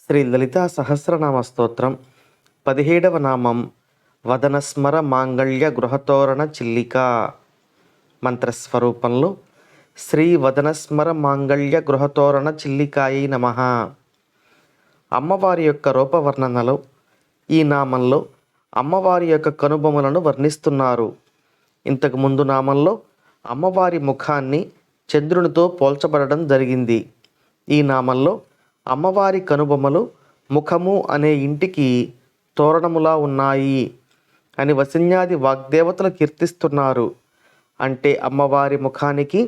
శ్రీ లలితా సహస్రనామ స్తోత్రం 17వ నామం వదనస్మర మాంగళ్య గృహతోరణ చిల్లిక. మంత్రస్వరూపంలో శ్రీ వదనస్మర మాంగళ్య గృహతోరణ చిల్లికాయి నమః. అమ్మవారి యొక్క రూపవర్ణనలో ఈ నామంలో అమ్మవారి యొక్క కనుబొమలను వర్ణిస్తున్నారు. ఇంతకు ముందు నామంలో అమ్మవారి ముఖాన్ని చంద్రునితో పోల్చబడడం జరిగింది. ఈ నామంలో అమ్మవారి కనుబొమ్మలు ముఖము అనే ఇంటికి తోరణములా ఉన్నాయి అని వసిన్యాది వాగ్దేవతలు కీర్తిస్తున్నారు. అంటే అమ్మవారి ముఖానికి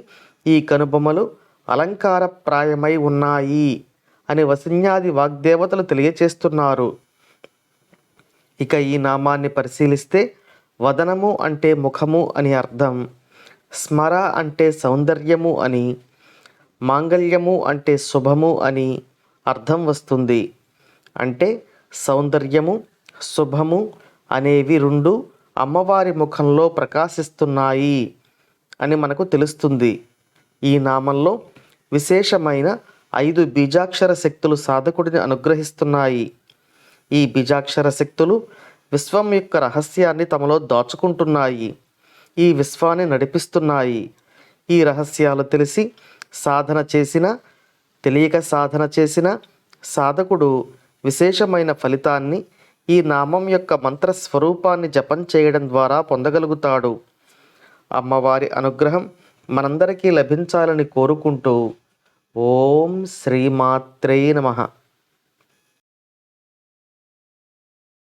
ఈ కనుబొమ్మలు అలంకారప్రాయమై ఉన్నాయి అని వసిన్యాది వాగ్దేవతలు తెలియచేస్తున్నారు. ఇక ఈ నామాన్ని పరిశీలిస్తే వదనము అంటే ముఖము అని అర్థం, స్మర అంటే సౌందర్యము అని, మాంగళ్యము అంటే శుభము అని అర్థం వస్తుంది. అంటే సౌందర్యము, శుభము అనేవి రెండు అమ్మవారి ముఖంలో ప్రకాశిస్తున్నాయి అని మనకు తెలుస్తుంది. ఈ నామంలో విశేషమైన 5 బీజాక్షర శక్తులు సాధకుడిని అనుగ్రహిస్తున్నాయి. ఈ బీజాక్షర శక్తులు విశ్వం యొక్క రహస్యాన్ని తమలో దాచుకుంటున్నాయి. ఈ విశ్వాన్ని నడిపిస్తున్నాయి. ఈ రహస్యాలు తెలిసి సాధన చేసిన, తెలియక సాధన చేసిన సాధకుడు విశేషమైన ఫలితాన్ని ఈ నామం యొక్క మంత్రస్వరూపాన్ని జపం చేయడం ద్వారా పొందగలుగుతాడు. అమ్మవారి అనుగ్రహం మనందరికీ లభించాలని కోరుకుంటూ ఓం శ్రీమాత్రే నమః.